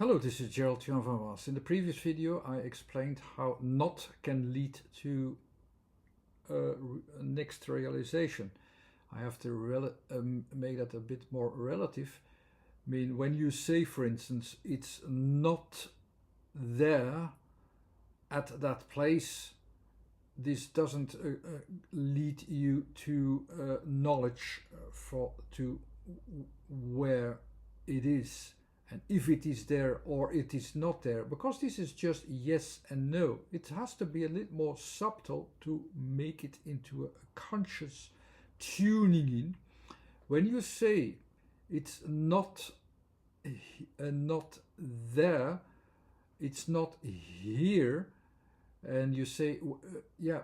Hello, this is Gerald Jan van Was. In the previous video I explained how not can lead to next realization. I have to make that a bit more relative. I mean, when you say, for instance, it's not there at that place, this doesn't lead you to knowledge to where it is. And if it is there or it is not there, because this is just yes and no. It has to be a little more subtle to make it into a conscious tuning in. When you say it's not there, it's not here, and you say, yeah,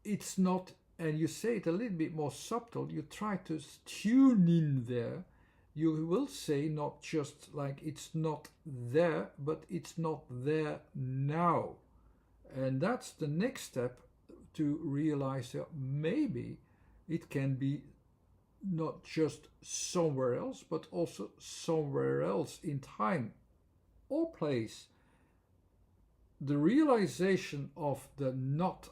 it's not, and you say it a little bit more subtle, you try to tune in there. You will say not just like it's not there, but it's not there now. And that's the next step to realize that maybe it can be not just somewhere else, but also somewhere else in time or place. The realization of the not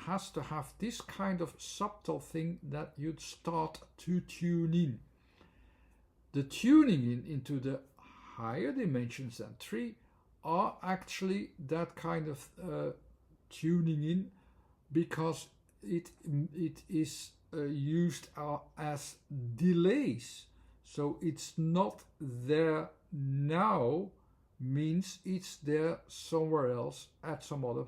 has to have this kind of subtle thing that you'd start to tune in. The tuning in into the higher dimensions than 3 are actually that kind of tuning in, because it is used as delays. So it's not there now means it's there somewhere else at some other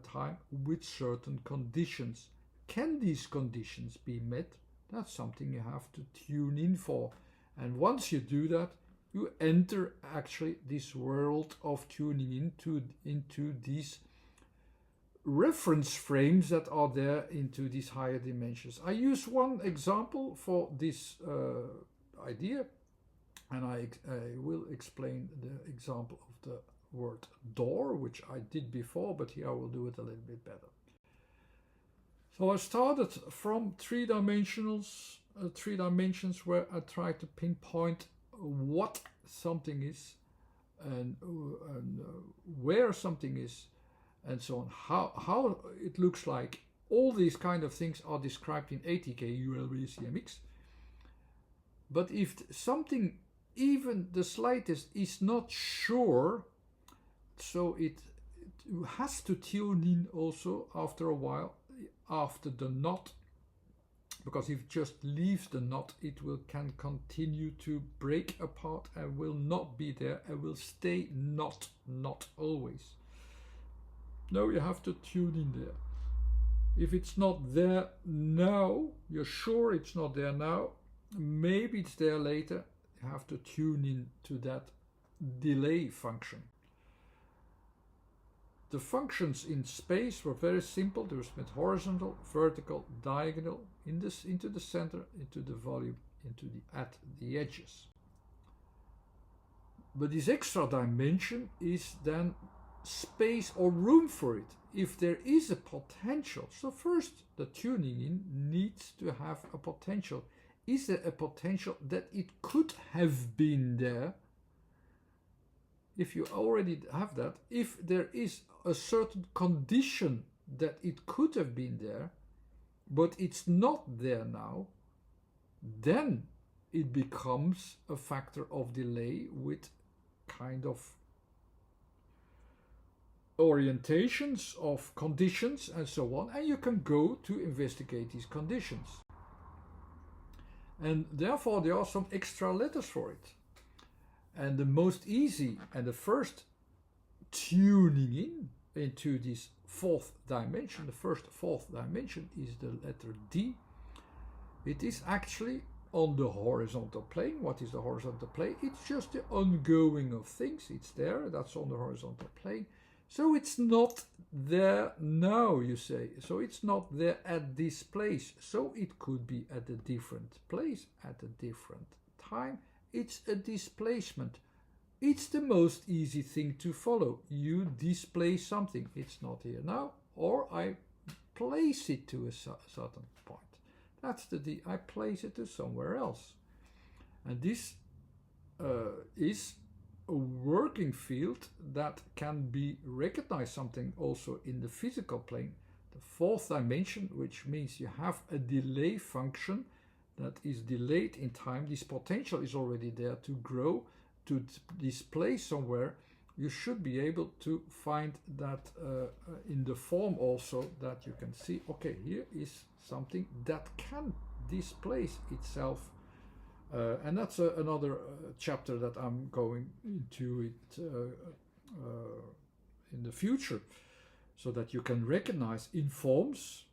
time with certain conditions. Can these conditions be met? That's something you have to tune in for. And once you do that, you enter actually this world of tuning into these reference frames that are there into these higher dimensions. I use one example for this idea, and I will explain the example of the word door, which I did before, but here I will do it a little bit better. So I started from three dimensions where I try to pinpoint what something is and where something is and so on, how it looks like. All these kind of things are described in ATK ULBCMX. But if something, even the slightest, is not sure, so it has to tune in also after a while, after the not. Because if it just leaves the knot, it can continue to break apart and will not be there and will stay not always. No, you have to tune in there. If it's not there now, you're sure it's not there now, maybe it's there later, you have to tune in to that delay function. The functions in space were very simple. They were split horizontal, vertical, diagonal, into the center, into the volume, at the edges. But this extra dimension is then space or room for it. If there is a potential, so first the tuning in needs to have a potential. Is there a potential that it could have been there? If you already have that, if there is a certain condition that it could have been there, but it's not there now, then it becomes a factor of delay with kind of orientations of conditions and so on, and you can go to investigate these conditions. And therefore there are some extra letters for it. And the most easy and the first tuning in into this fourth dimension, the fourth dimension is the letter D. It is actually on the horizontal plane. What is the horizontal plane? It's just the ongoing of things. It's there, that's on the horizontal plane. So it's not there now, you say. So it's not there at this place. So it could be at a different place, at a different time. It's a displacement. It's the most easy thing to follow. You displace something. It's not here now, or I place it to a certain point. That's I place it to somewhere else. And this is a working field that can be recognized something also in the physical plane, the fourth dimension, which means you have a delay function that is delayed in time. This potential is already there to grow, to display somewhere. You should be able to find that in the form also, that you can see, okay, here is something that can displace itself. And that's another chapter that I'm going into it in the future, so that you can recognize in forms,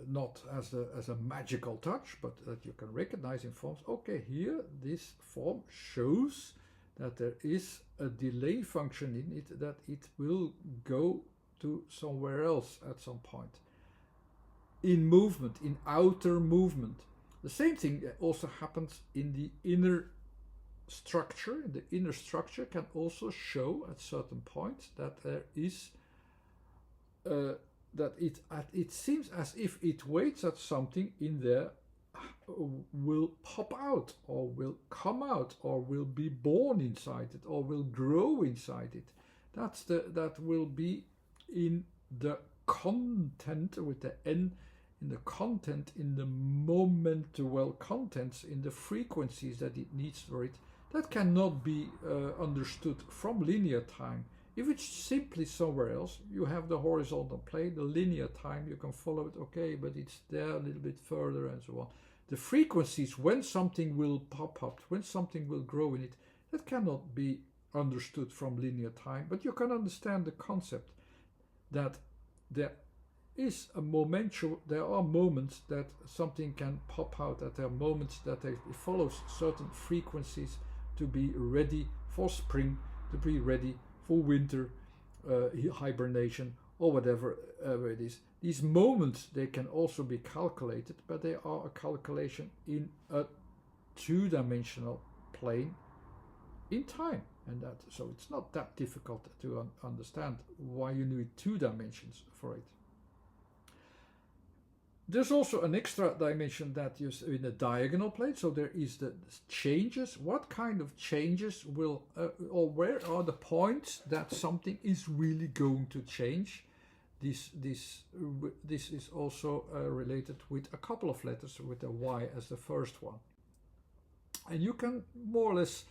not as a magical touch, but that you can recognize in forms, okay, here this form shows that there is a delay function in it, that it will go to somewhere else at some point. In movement, in outer movement. The same thing also happens in the inner structure. The inner structure can also show at certain points that there is that it seems as if it waits at something in there will pop out, or will come out, or will be born inside it, or will grow inside it. That will be in the content with the N, in the content, in the momental contents, in the frequencies that it needs for it. That cannot be understood from linear time. If it's simply somewhere else, you have the horizontal plane, the linear time, you can follow it, okay, but it's there a little bit further and so on. The frequencies, when something will pop up, when something will grow in it, that cannot be understood from linear time, but you can understand the concept that there is a momentum, there are moments that something can pop out, that there are moments that it follows certain frequencies to be ready for spring, to be ready for winter, hibernation, or whatever it is. These moments, they can also be calculated, but they are a calculation in a two-dimensional plane in time. And so it's not that difficult to understand why you need two dimensions for it. There's also an extra dimension that is in a diagonal plane, so there is the changes. What kind of changes will, or where are the points that something is really going to change? This is also related with a couple of letters, with the Y as the first one. And you can more or less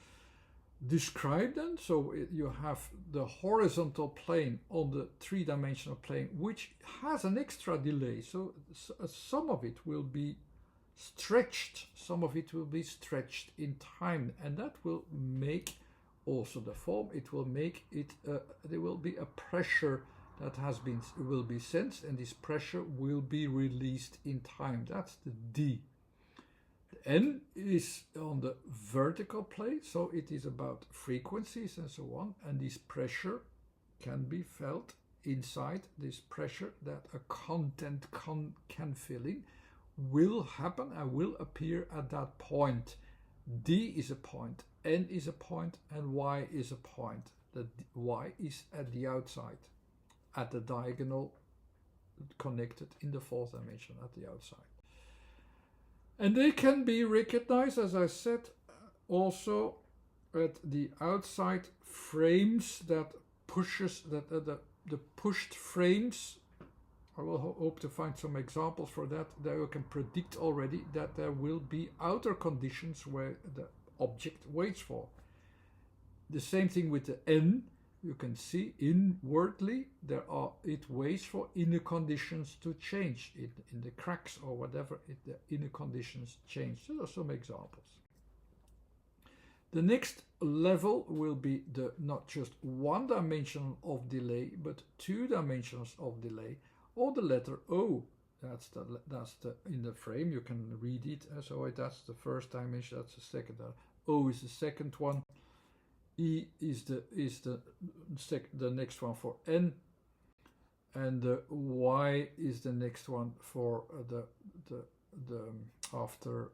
describe them. So you have the horizontal plane on the three-dimensional plane, which has an extra delay. So some of it will be stretched, some of it will be stretched in time, and that will make also the form. It will make it. There will be a pressure that will be sensed, and this pressure will be released in time. That's the D. N is on the vertical plane, so it is about frequencies and so on, and this pressure can be felt inside. This pressure that a content can fill in will happen and will appear at that point. D is a point, N is a point, and Y is a point. The Y is at the outside, at the diagonal, connected in the fourth dimension at the outside. And they can be recognized, as I said, also at the outside frames that pushes, the pushed frames. I will hope to find some examples for that. There you can predict already that there will be outer conditions where the object waits for. The same thing with the N. You can see inwardly it waits for inner conditions to change. In the cracks or whatever, the inner conditions change. So there are some examples. The next level will be not just one dimension of delay, but two dimensions of delay, or the letter O. That's the in the frame. You can read it. So that's the first dimension. That's the second. O is the second one. E is the next one for N, and the Y is the next one for the after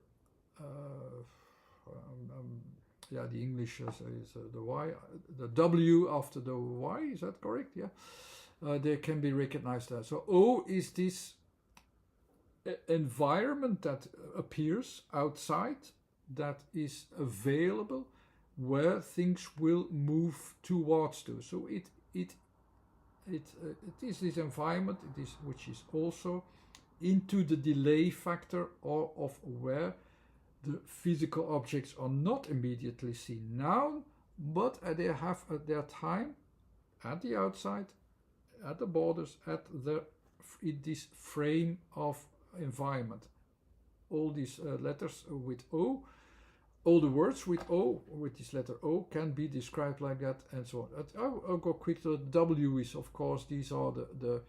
the English is the Y, the W after the Y. Is that correct? Yeah, they can be recognized there. So O is this environment that appears outside, that is available, where things will move towards to. So it is this environment, it is, which is also into the delay factor or of where the physical objects are not immediately seen now, but they have at their time at the outside, at the borders, at the in this frame of environment. All these letters with O, all the words with O, with this letter O, can be described like that, and so on. I'll go quick to the W is, of course, these are the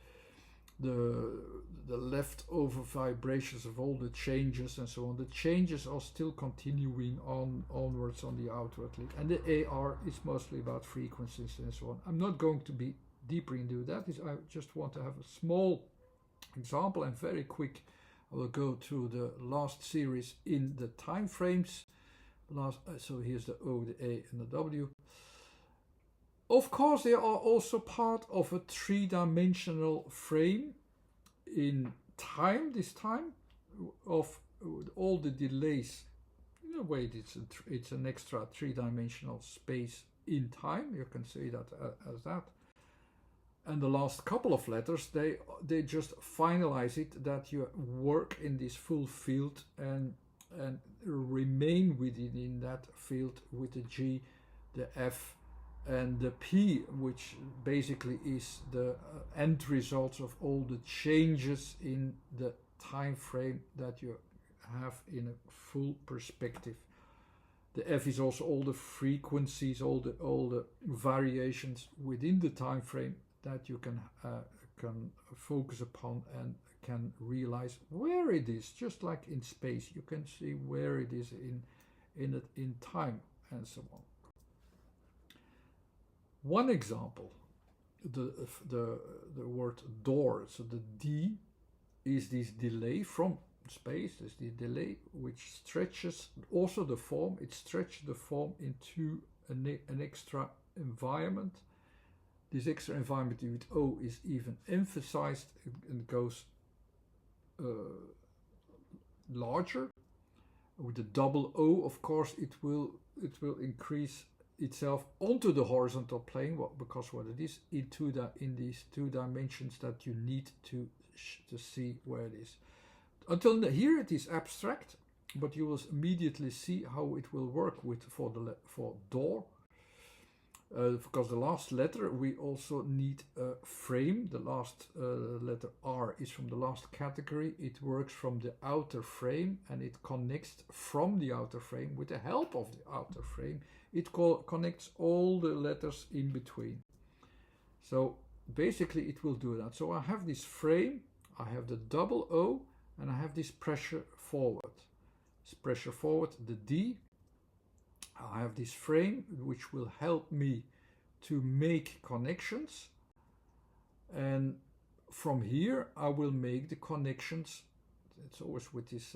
leftover vibrations of all the changes and so on. The changes are still continuing onwards on the outwardly, and the AR is mostly about frequencies and so on. I'm not going to be deeper into that. I just want to have a small example and very quick. I will go to the last series in the time frames. So here's the O, the A, and the W. Of course, they are also part of a three-dimensional frame in time, this time, of all the delays. In a way, it's an extra three-dimensional space in time. You can say that as that. And the last couple of letters, they just finalize it, that you work in this full field and remain within that field with the G, the F, and the P, which basically is the end results of all the changes in the time frame that you have in a full perspective. The F is also all the frequencies, all the variations within the time frame that you can focus upon and can realize where it is. Just like in space, you can see where it is in time and so on. One example, the word door. So the D is this delay from space. Is the delay which stretches also the form. It stretches the form into an extra environment. This extra environment with O is even emphasized and goes larger. With the double O, of course, it will increase itself onto the horizontal plane, because what it is in these two dimensions that you need to see where it is. Until here it is abstract, but you will immediately see how it will work for door. Because the last letter we also need a frame. The last letter R is from the last category. It works from the outer frame and it connects from the outer frame with the help of the outer frame. It connects all the letters in between. So basically it will do that. So I have this frame, I have the double O, and I have this pressure forward. This pressure forward, the D. I have this frame which will help me to make connections, and from here I will make the connections. It's always with this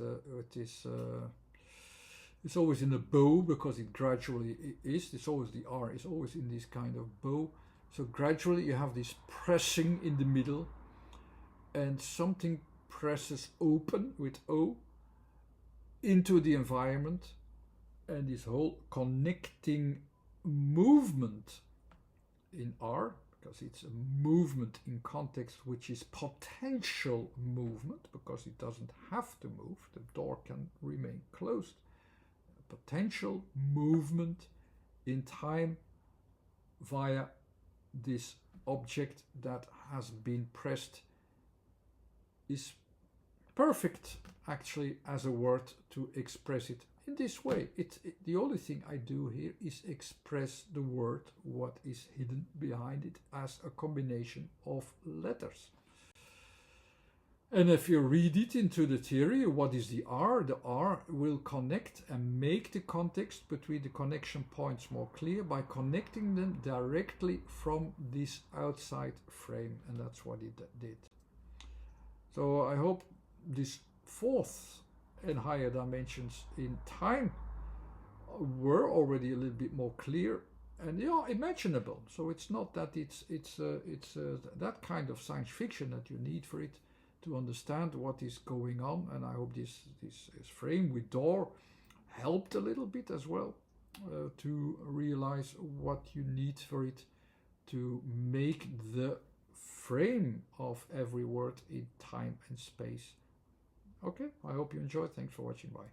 it's always in a bow, because it gradually is. It's always, the R is always in this kind of bow. So gradually you have this pressing in the middle, and something presses open with O into the environment. And this whole connecting movement in R, because it's a movement in context which is potential movement, because it doesn't have to move, the door can remain closed. Potential movement in time via this object that has been pressed is perfect actually as a word to express it. In this way, the only thing I do here is express the word, what is hidden behind it, as a combination of letters. And if you read it into the theory, what is the R? The R will connect and make the context between the connection points more clear by connecting them directly from this outside frame, and that's what it did. So I hope this fourth and higher dimensions in time were already a little bit more clear and imaginable. So it's not that it's that kind of science fiction that you need for it to understand what is going on. And I hope this frame with door helped a little bit as well. to realize what you need for it to make the frame of every word in time and space. Okay, I hope you enjoyed. Thanks for watching. Bye.